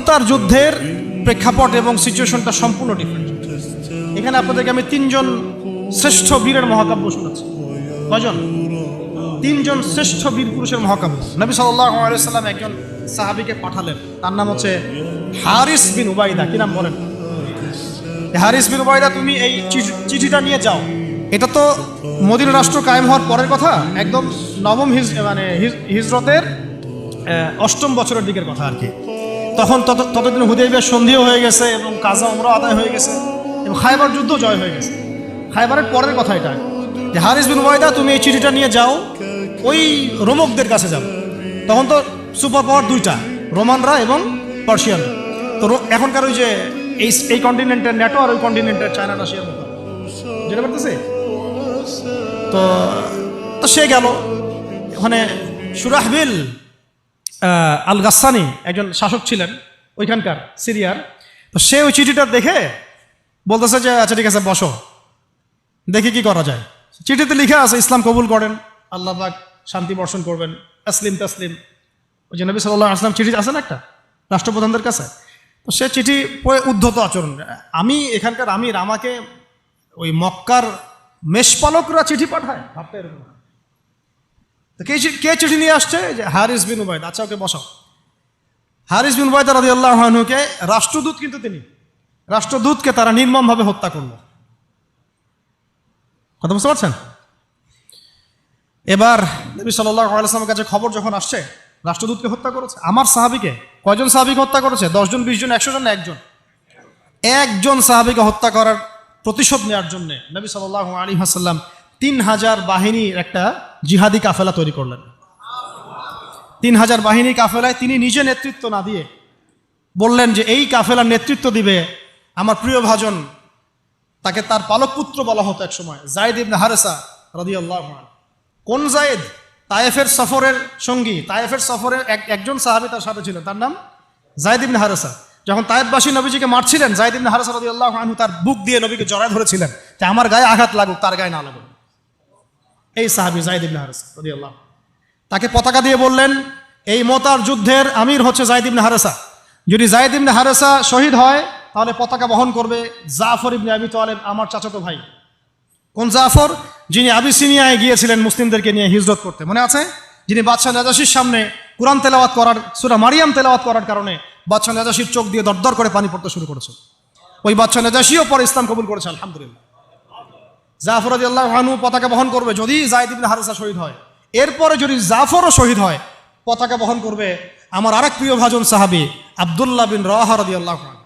মুতার যুদ্ধের প্রেক্ষাপট এবং সিচুয়েশনটা সম্পূর্ণ ডিফারেন্ট। এখানে আপনাদেরকে আমি তিনজন শ্রেষ্ঠ বীরের মহাকাব্য শোনাচ্ছি। কয়জন? তিনজন শ্রেষ্ঠ বীর পুরুষের মহাকাব্য। নবী সাল্লাল্লাহু আলাইহি ওয়াসাল্লাম একজন সাহাবীকে পাঠালেন, তার নাম হচ্ছে হারিস বিন উবাইদা। কি নাম বলেন? হারিস বিন উবাইদা, তুমি এই চিঠিটা নিয়ে যাও। এটা তো মদিনা রাষ্ট্র কায়েম হওয়ার পরের কথা, একদম নবম হিজরতের 8ম বছরের দিকের কথা আর কি। তখন ততদিন হুদাইবিয়ার সন্ধিও হয়ে গেছে এবং কাজা উমরা আদায় হয়ে গেছে এবং খায়বার যুদ্ধ জয় হয়ে গেছে। খায়বারের পরের কথা এটা, যে হারিস বিন উবাইদা তুমি এই চিঠিটা নিয়ে যাও, ওই রোমকদের কাছে যাও। তখন তো সুপার পাওয়ার দুইটা, রোমানরা এবং পার্সিয়ান। তো এখনকার ওই যে এই কন্টিনেন্টের ন্যাটো আর ওই কন্টিনেন্টের চায়না রাশিয়ার মতো, যেটা করতেছে। তো সে গেল ওখানে। সুরাহবিল আল গাসানি একজন শাসক ছিলেন ওইখানকার সিরিয়ার। তো সে ওই চিঠিটা দেখে বলতেছে যে আচ্ছা ঠিক আছে, বসো, দেখি কি করা যায়। চিঠিতে লিখা আছে ইসলাম কবুল করেন, আল্লাহ পাক শান্তি বর্ষণ করবেন, আসলিম তাসলিম। ওই যে নবী সাল্লাল্লাহু আলাইহি ওয়াসাল্লাম চিঠি আছে না একটা রাষ্ট্রপ্রধানদের কাছে, তো সে চিঠি পড়ে উদ্ধত আচরণ। আমি এখানকার আমির, আমাকে ওই মক্কার মেষপালকরা চিঠি পাঠায়, ভাবতে এরকম। তো কে চিঠি নিয়ে আসছে? যে হারিস বিন উবাইদা। আচ্ছা, ওকে বসাও। হারিস বিন উবাইদা রাদিয়াল্লাহু আনহুকে, রাষ্ট্রদূত কিন্তু তিনি, রাষ্ট্রদূতকে তারা নির্মমভাবে হত্যা করলো। কথা বুঝতে পারছেন? এবার নবী সাল্লাল্লাহু আলাইহি ওয়াসাল্লামের কাছে খবর যখন আসছে রাষ্ট্রদূতকে হত্যা করেছে, আমার সাহাবীকে, কয়জন সাহাবীকে হত্যা করেছে? 10 জন, 20 জন, 100 জন না একজন সাহাবীকে হত্যা করার প্রতিশোধ নেওয়ার জন্য নবী সাল্লাল্লাহু আলাইহি ওয়াসাল্লাম 3000 বাহিনীর একটা জিহাদি কাফেলা তৈরি করলেন। 3000 বাহিনী কাফেলায় তিনি নিজে নেতৃত্ব না দিয়ে বললেন যে এই কাফেলার নেতৃত্ব দিবে আমার প্রিয় ভাজন, তাকে তার পালক পুত্র বলা হতো এক সময়, যায়েদ ইবনে হারেসা রাদিয়াল্লাহু আনহু। কোন যায়েদ? তায়েফের সফরের সঙ্গী, তায়েফের সফরের একজন সাহাবী তার সাথে ছিলেন, তার নাম যায়েদ ইবনে হারেসা। যখন তায়েফবাসী নবীজিকে মারছিলেন, যায়েদ ইবনে হারেসা রাদিয়াল্লাহু আনহু তার বুক দিয়ে নবীকে জড়ায় ধরেছিলেন যে আমার গায়ে আঘাত লাগুক, তার গায়ে না লাগুক। এই সাহাবী যায়েদ ইবনে হারেসা রাদিয়াল্লাহু, তাকে পতাকা দিয়ে বললেন এই মোতার যুদ্ধের আমির হচ্ছে যায়েদ ইবনে হারেসা। যদি যায়েদ ইবনে হারেসা শহীদ হয় তাহলে পতাকা বহন করবে জাফর ইবনে আবি তালেব, আমার চাচাতো ভাই। কোন জাফর? যিনি আবিসিনিয়ায় গিয়েছিলেন মুসলিমদেরকে নিয়ে হিজরত করতে, মনে আছে? যিনি বাদশাহ নাজাশির সামনে কুরআন তেলাওয়াত করার, সূরা মারিয়াম তেলাওয়াত করার কারণে বাদশাহ নাজাশির চোখ দিয়ে দরদর করে পানি পড়তে শুরু করেছে। ওই বাদশাহ নাজাশিও পরে ইসলাম কবুল করেছে, আলহামদুলিল্লাহ। জাফর রাদিয়াল্লাহু আনহু পতাকা বহন করবে যদি যায়েদ ইবনে হারেসা শহীদ হয়। এরপরে যদি জাফরও শহীদ হয়, পতাকা বহন করবে আমার আরেক প্রিয় ভাজন সাহাবী আব্দুল্লাহ বিন রাওয়াহা রাদিয়াল্লাহু আনহু।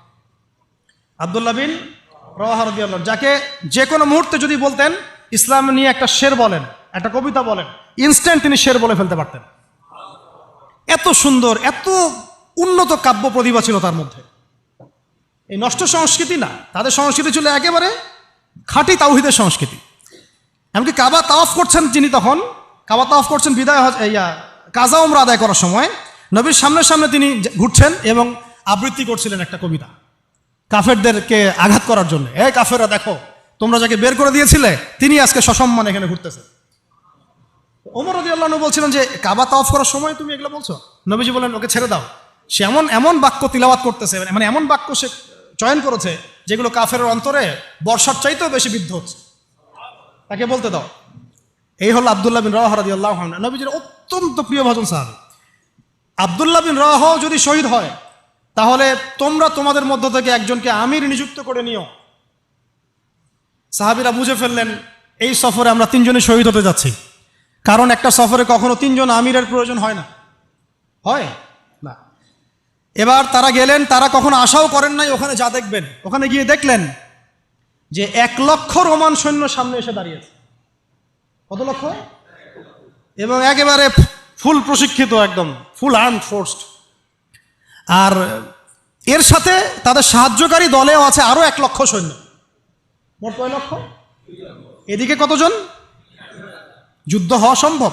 আব্দুল্লাহ বিন রাওয়াহা রাদিয়াল্লাহু, যাকে যে কোনো মুহূর্তে যদি বলতেন ইসলাম নিয়ে একটা শের বলেন, একটা কবিতা বলেন, ইনস্ট্যান্ট তিনি শের বলে ফেলতে পারতেন। এত সুন্দর, এত উন্নত কাব্য প্রতিভা ছিল তার মধ্যে। এই নষ্ট সংস্কৃতি না, তাদের সংস্কৃতি ছিল একেবারে খাঁটি তাওহীদের সংস্কৃতি। এমনকি কাবা তাওয়াফ করছেন যিনি, তখন কাবা তাওয়াফ করছেন বিদায় কাজা উমরা আদায় করার সময় নবীর সামনে সামনে তিনি ঘুরছেন এবং আবৃত্তি করছিলেন একটা কবিতা কাফেরদেরকে আঘাত করার জন্য। এই কাফেররা দেখো, তোমরা যাকে বের করে দিয়েছিলে তিনি আজকে সসম্মানে এখানে ঘুরতেছে। ওমর রাদিয়াল্লাহু আনহু বলছিলেন যে কাবা তাওয়াফ করার সময় তুমি এগুলো বলছো? নবীজি বলেন ওকে ছেড়ে দাও, সে এমন বাক্য তিলাওয়াত করতেছে, মানে এমন বাক্য সে চয়ন করেছে যেগুলো কাফের অন্তরে বর্ষার চাইতেও বেশি বিদ্ধ হচ্ছে, তাকে বলতে দাও। এই হলো আব্দুল্লাহ বিন রাওয়াহা রাদিয়াল্লাহু আনহু, নবীজির অত্যন্ত প্রিয় ভাজন সাহাবী। আব্দুল্লাহ বিন রাওয়াহা যদি শহীদ হয় তাহলে তোমরা তোমাদের মধ্য থেকে একজনকে আমির নিযুক্ত করে নিও। সাহাবীরা বুঝে ফেললেন এই সফরে আমরা 3 জনই শহীদ হতে যাচ্ছি, কারণ একটা সফরে কখনো 3 জন আমিরের প্রয়োজন হয় না, হয় না। এবার তারা গেলেন, তারা কখনো আশাও করেন নাই ওখানে যা দেখবেন। ওখানে গিয়ে দেখলেন যে 1 লক্ষ রোমান সৈন্য সামনে এসে দাঁড়িয়েছে। কত লক্ষ? এবং একেবারে ফুল প্রশিক্ষিত, একদম ফুল আর্মড ফোর্সড। আর এর সাথে তাদের সাহায্যকারী দলেও আছে আরো 1 লক্ষ সৈন্য। মোট কয় লক্ষ? এদিকে কতজন? যুদ্ধ হওয়া সম্ভব?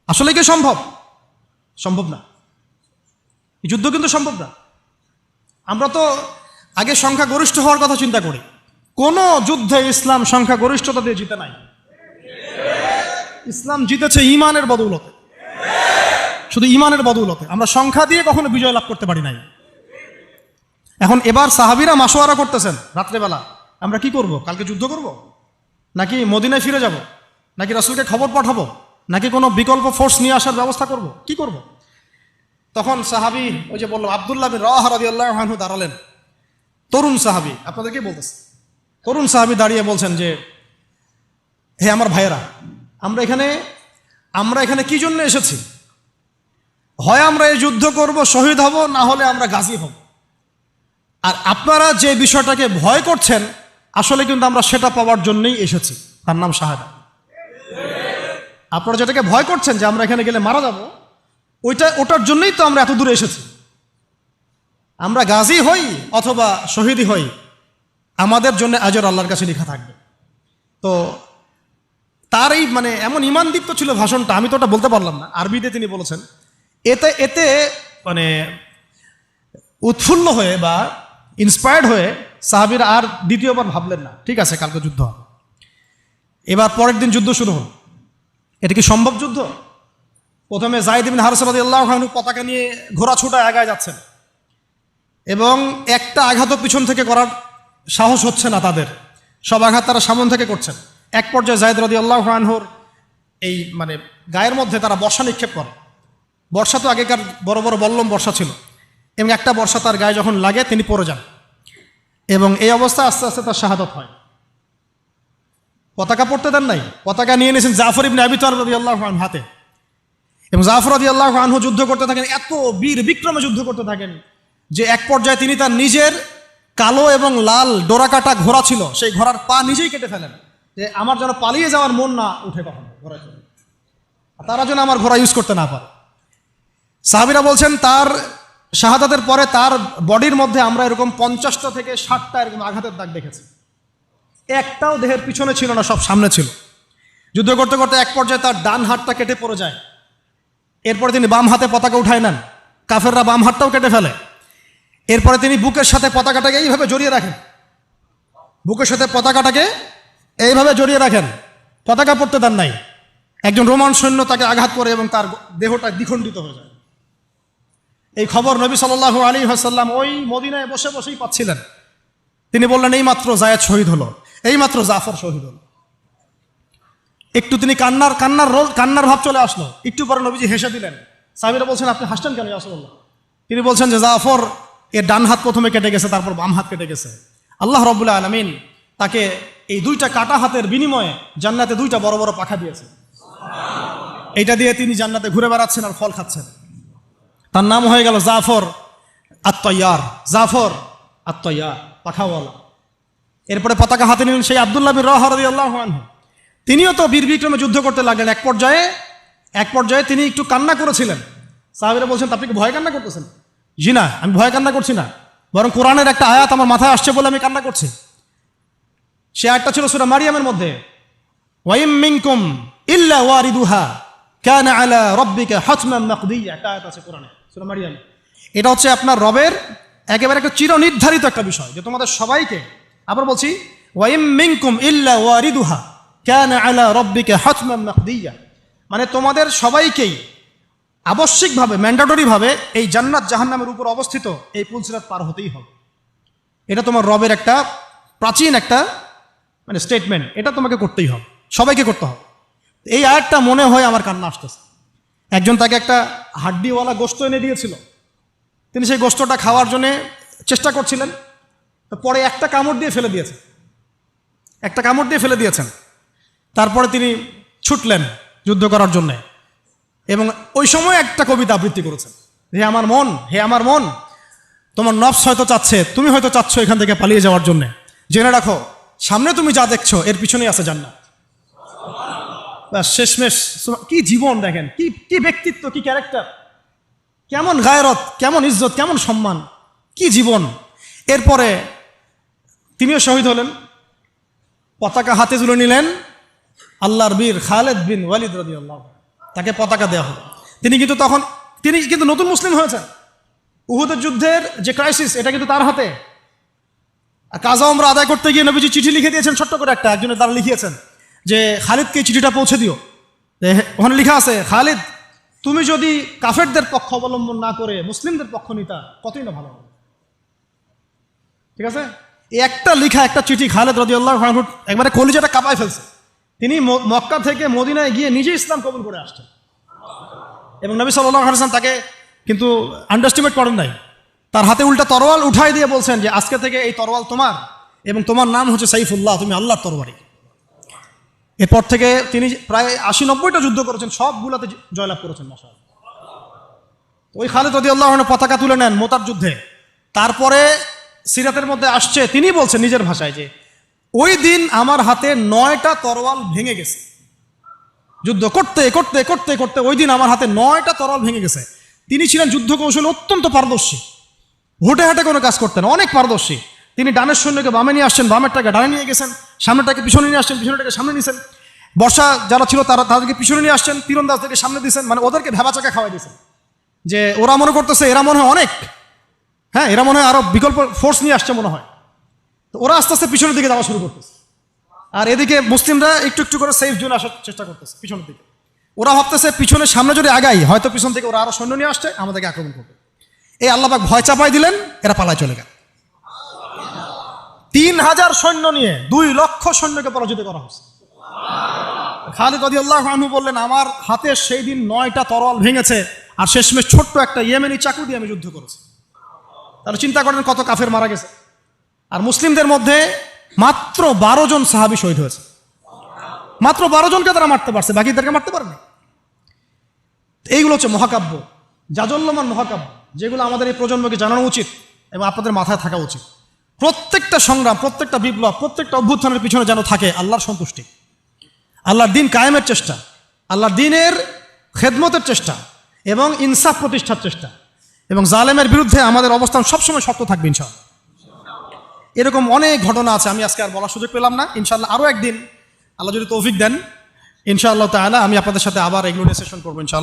আসলে কি সম্ভব? সম্ভব না। যুদ্ধ কিন্তু সম্ভব না। আমরা তো আগে সংখ্যা গরিষ্ঠ হওয়ার কথা চিন্তা করি। কোন যুদ্ধে ইসলাম সংখ্যা গরিষ্ঠতা দিয়ে জিতে নাই। ইসলাম জিতেছে ঈমানের বদৌলতে, শুধু ঈমানের বদৌলতে। আমরা সংখ্যা দিয়ে কখনো বিজয় লাভ করতে পারি নাই। এখন এবার সাহাবীরা মাশওয়ারা করতেছেন রাত্রেবেলা, আমরা কি করব? কালকে যুদ্ধ করব, নাকি মদিনায় ফিরে যাব, নাকি রাসূলকে খবর পাঠাবো, নাকি কোনো বিকল্প ফোর্স নিয়ে আসার ব্যবস্থা করব, কি করব? তখন সাহাবী, ওই যে বললাম আব্দুল্লাহ বিন রাওয়াহা রাদিয়াল্লাহু আনহু দাঁড়ালেন। তরুণ সাহাবী, আপনাদেরকে বলতেছে, তরুণ সাহাবী দাঁড়িয়ে বলছেন যে, হে আমার ভাইয়েরা, আমরা এখানে কি জন্য এসেছি? হয় আমরা এই যুদ্ধ করব, শহীদ হব, না হলে আমরা গাজী হব। আর আপনারা যে বিষয়টাকে ভয় করছেন, আসলে কিন্তু আমরা সেটা পাওয়ার জন্যই এসেছি, তার নাম শাহাদাত। আপনারা যেটাকে ভয় করছেন যে আমরা এখানে গেলে মারা যাব, ওটার জন্যই তো আমরা এত দূরে এসেছি। আমরা গাজী হই অথবা শহীদই হই, আমাদের জন্য আজর আল্লাহর কাছে লেখা থাকবে। তো তার এই মানে এমন ঈমানদীপ্ত ছিল ভাষণটা, আমি তো ওটা বলতে পারলাম না, আরবিতে তিনি বলেছেন। এতে মানে উৎফুল্ল হয়ে বা ইন্সপায়ার্ড হয়ে সাহাবীরা আর দ্বিতীয়বার ভাবলেন না, ঠিক আছে কালকে যুদ্ধ হবে। এবার পরের দিন যুদ্ধ শুরু হল। এটা কি সম্ভব যুদ্ধ? প্রথমে যায়েদ ইবনে হারেসা রাদিয়াল্লাহু আনহু পতাকা নিয়ে ঘোড়া ছুটায় আগায় যাচ্ছেন, এবং একটা আঘাতও পিছন থেকে করার সাহস হচ্ছে না তাদের, সব আঘাত তারা সামন থেকে করছেন। এক পর্যায়ে যায়েদ রাদিয়াল্লাহু আনহুর এই মানে গায়ের মধ্যে তারা বর্ষা নিক্ষেপ করে। বর্ষা তো আগেকার বড় বড় বল্লম বর্ষা ছিল, এবং একটা বর্ষা তার গায়ে যখন লাগে তিনি পড়ে যান, এবং এই অবস্থায় আস্তে আস্তে তার শাহাদাত হয়। পতাকা পড়তে দেন নাই, পতাকা নিয়ে নিয়েছেন জাফর ইবনে আবি তালিব রাদিয়াল্লাহু আনহু হাতে, এবং জাফর রাদিয়াল্লাহু আনহু যুদ্ধ করতে থাকেন, এত বীর বিক্রমে যুদ্ধ করতে থাকেন যে এক পর্যায়ে তিনি তার নিজের কালো এবং লাল ডোরাকাটা ঘোড়া ছিল, সেই ঘোড়ার পা নিজেই কেটে ফেলেন, যে আমার যেন পালিয়ে যাওয়ার মন না উঠে কখনো ঘোড়া চলে, তারা যেন আমার ঘোড়া ইউজ করতে না পারে। সাহাবীরা বলছেন তার শাহাদাতের পরে তার বডির মধ্যে আমরা এরকম 50টা থেকে 60টা এরকম আঘাতের দাগ দেখেছি, একটাও দেহের পিছনে ছিল না, সব সামনে ছিল। যুদ্ধ করতে করতে এক পর্যায়ে তার ডান হাতটা কেটে পড়ে যায়, এরপরে তিনি বাম হাতে পতাকা উঠায় নেন, কাফেররা বাম হাতটাও কেটে ফেলে। এরপরে তিনি বুকের সাথে পতাকাটাকে এইভাবে জড়িয়ে রাখেন, বুকের সাথে পতাকাটাকে এইভাবে জড়িয়ে রাখেন, পতাকা পড়তে দেন নাই। একজন রোমান সৈন্য তাকে আঘাত করে এবং তার দেহটা দ্বিখণ্ডিত হয়ে যায়। এই খবর নবী সাল্লাল্লাহু আলাইহি ওয়াসাল্লাম ওই মদিনায় বসে বসেই পাচ্ছিলেন। তিনি বললেন, এই মাত্র যায়েদ শহীদ হলো, এই মাত্র জাফর শহীদ হলো। একটু তিনি কান্নার ভাব চলে আসলো, একটু পরে নবীজি হেসে দিলেন। সাহাবীরা বলছেন, আপনি হাসছেন কেন ইয়া রাসূলুল্লাহ? তিনি বলছেন যে জাফর এর ডান হাত প্রথমে কেটে গেছে, তারপর বাম হাত কেটে গেছে। আল্লাহ রাব্বুল আলামিন তাকে এই দুইটা কাটা হাতের বিনিময়ে জান্নাতে দুইটা বড় বড় পাখা দিয়েছে। এইটা দিয়ে তিনি জান্নাতে ঘুরে বেড়াচ্ছেন আর ফল খাচ্ছেন। তার নাম হয়ে গেল জাফর আত-তাইয়ার, জাফর আত-তাইয়ার, পাখাওয়ালা। এরপরে পতাকা হাতে নিলেন সেই আব্দুল্লাহ বিন রাওয়াহা রাদিয়াল্লাহু আনহু, তিনিও তো বীর বিক্রমে যুদ্ধ করতে লাগলেন। এক পর্যায়ে তিনি একটু কান্না করেছিলেন। সাহাবীরা বলছেন, আপনি কি ভয় কান্না করতেছেন? জি না, আমি ভয় কান্না করছি না, বরং কোরআনের একটা আয়াত আমার মাথায় আসছে বলে আমি কান্না করছি। সে আয়াতটা ছিল সূরা মারিয়ামের মধ্যে, ওয়াইম মিনকুম ইল্লা ওয়ারিদুহা কানা আলা রাব্বিকা হাতমান মাকদিয়া, একটা আয়াত আছে কোরআনে সূরা মারিয়াম। এটা হচ্ছে আপনার রবের একেবারে একটা চিরনির্ধারিত একটা বিষয়, যে তোমাদের সবাইকে, আবার বলছি, ওয়াইম মিনকুম ইল্লা ওয়ারিদুহা কানা আলা রাব্বিকা হাতমান মাকদিয়া, মানে তোমাদের সবাইকেই আবশ্যিকভাবে, ম্যান্ডেটরিভাবে এই জান্নাত জাহান্নামের উপর অবস্থিত এই পুলসিরাত পার হতেই হবে। এটা তোমার রবের একটা প্রাচীন একটা মানে স্টেটমেন্ট, এটা তোমাকে করতেই হবে, সবাইকে করতে হবে। এই আয়াতটা মনে হয় আমার কান্না আসতেছে। একজন তাকে একটা হাড্ডিওয়ালা গোশত এনে দিয়েছিল, তিনি সেই গোশতটা খাওয়ার জন্য চেষ্টা করছিলেন, তো পরে একটা কামড় দিয়ে ফেলে দিয়েছেন। তারপরে তিনি ছুটলেন যুদ্ধ করার জন্যে, এবং ওই সময় একটা কবিতা আবৃত্তি করেছেন, হে আমার মন, তোমার নফস হয়তো চাচ্ছে, তুমি হয়তো চাচ্ছ এখান থেকে পালিয়ে যাওয়ার জন্য, জেনে রাখো সামনে তুমি যা দেখছো এর পিছনেই আছে জান্নাত। শেষমেশ কি জীবন দেখেন, কি ব্যক্তিত্ব, কি ক্যারেক্টার, কেমন গায়রত, কেমন ইজ্জত, কেমন সম্মান, কি জীবন। এরপরে তিনিও শহীদ হলেন, পতাকা হাতে তুলে নিলেন আল্লাহর বীর খালেদ বিন ওয়ালিদ রাদিয়াল্লাহু আনহু, তাকে পতাকা দেওয়া হলো। তিনি কিন্তু নতুন মুসলিম হয়েছেন। উহুদের যুদ্ধের যে ক্রাইসিস, এটা কিন্তু তার হাতে। কাজা ওমরা আদায় করতে গিয়ে নবীজি চিঠি লিখে দিয়েছেন, ছোট্ট করে একজনের দ্বারা লিখিয়েছেন যে খালিদকে চিঠিটা পৌঁছে দিও। ওখানে লেখা আছে, খালিদ তুমি যদি কাফেরদের পক্ষ অবলম্বন না করে মুসলিমদের পক্ষ নিতা কতই না ভালো হবে। ঠিক আছে, এই একটা লেখা একটা চিঠি খালেদ রাদিয়াল্লাহু আনহু একবারে কলিজাটা কাঁপায় ফেলছে। তিনি মক্কা থেকে মদিনায় গিয়ে নিজে ইসলাম কবুল করে আসছেন এবং নবী সাল্লাল্লাহু আলাইহি ওয়াসাল্লাম তাকে কিন্তু আন্ডারস্টিমেট করেন নাই। তার হাতে উল্টা তরোয়াল উঠাই দিয়ে বলছেন যে আজকে থেকে এই তরোয়াল তোমার এবং তোমার নাম হচ্ছে সাইফুল্লাহ, তুমি আল্লাহর তরবারি। এরপর থেকে তিনি প্রায় 80-90টা যুদ্ধ করেছেন, সবগুলাতে জয়লাভ করেছেন মাশাআল্লাহ। ওই খালিদ রাদিয়াল্লাহু আনহু পতাকা তুলে নেন মোতার যুদ্ধে। তারপরে সিরাতের মধ্যে আসছে, তিনি বলছেন নিজের ভাষায় যে ওই দিন আমার হাতে 9টা তরোয়াল ভেঙে গেছে। যুদ্ধ করতে করতে করতে করতে ওই দিন আমার হাতে 9টা তরোয়াল ভেঙে গেছে। তিনি ছিলেন যুদ্ধ কৌশলে অত্যন্ত পারদর্শী, হুটে হাটে কোনো কাজ করতেন, অনেক পারদর্শী। তিনি ডানের সৈন্যকে বামে নিয়ে আসছেন, বামেরটাকে ডানে নিয়ে গেছেন, সামনেটাকে পিছনে নিয়ে আসছেন, পিছনেটাকে সামনে নিয়েছেন। বর্ষা যারা ছিল তাদেরকে পিছনে নিয়ে আসছেন, তীরন্দাজদেরকে সামনে দিয়েছেন, মানে ওদেরকে ভেবা চাকা খাওয়াই দিয়েছেন যে ওরা মনে করতেছে এরা মনে হয় অনেক, হ্যাঁ এরা মনে হয় আরো বিকল্প ফোর্স নিয়ে আসছে মনে হয়। তো ওরা আস্তে আস্তে পিছনের দিকে যাওয়া শুরু করতেছে, আর এদিকে মুসলিমরা একটু একটু করে সেফ জোনে আসার চেষ্টা করতেছে পিছনের দিকে। ওরা ভাবতেছে পিছনে সামনে যদি আগাই হয়তো পিছন থেকে ওরা আরো সৈন্য নিয়ে আসছে, আমাদেরকে আক্রমণ করবে। এই আল্লাহ পাক ভয় চাপাই দিলেন, এরা পালায় চলে গেল। 3000 সৈন্য নিয়ে 2 লক্ষ সৈন্যকে পরাজিত করা হয়েছে। খালিদ রাদিয়াল্লাহু আনহু বললেন আমার হাতে সেই দিন 9টা তরোয়াল ভেঙেছে, আর শেষমেশ ছোট্ট একটা ইয়েমেনি চাকু দিয়ে আমি যুদ্ধ করেছি। তাহলে চিন্তা করেন কত কাফের মারা গেছে। আর মুসলিমদের মধ্যে মাত্র 12 জন সাহাবী শহীদ হয়েছে, মাত্র 12 জনকে তারা মারতে পারছে, বাকিদেরকে মারতে পারেনি। এইগুলো হচ্ছে মহাকাব্য, জাজল্যমান মহাকাব্য, যেগুলো আমাদের এই প্রজন্মকে জানানো উচিত এবং আপনাদের মাথায় থাকা উচিত। প্রত্যেকটা সংগ্রাম, প্রত্যেকটা বিপ্লব, প্রত্যেকটা অভ্যুত্থানের পিছনে যেন থাকে আল্লাহর সন্তুষ্টি, আল্লাহর দিন কায়েমের চেষ্টা, আল্লাহর দিনের খেদমতের চেষ্টা এবং ইনসাফ প্রতিষ্ঠার চেষ্টা, এবং জালেমের বিরুদ্ধে আমাদের অবস্থান সবসময় শক্ত থাকবে ইনশাআল্লাহ। এরকম অনেক ঘটনা আছে, আমি আজকে আর বলার সুযোগ পেলাম না। ইনশাআল্লাহ আরও একদিন আল্লাহ যদি তৌফিক দেন ইনশাআল্লাহ তাআলা আমি আপনাদের সাথে আবার এগুলো নিয়ে সেশন করবো ইনশাআল্লাহ।